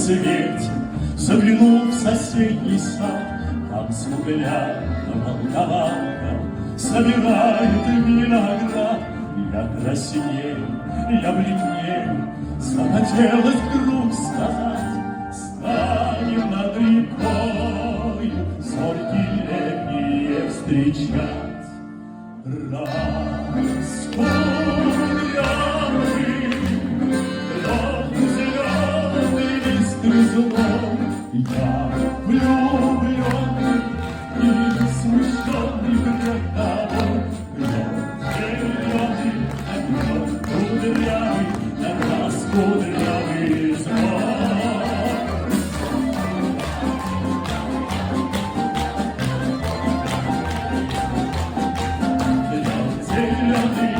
рассвете заглянул в соседний сад. Там смугля волновалка собирает виноград. Я краснею, я бледнею, захотелось вдруг сказать: станем над рекой зорьки летние встречать. Раскудрявый, легкий зеленый лист злой, я влюбленный и смущенный пред тобой. Зеленый, кудрявый, на нас кудрявый злой. Зеленый,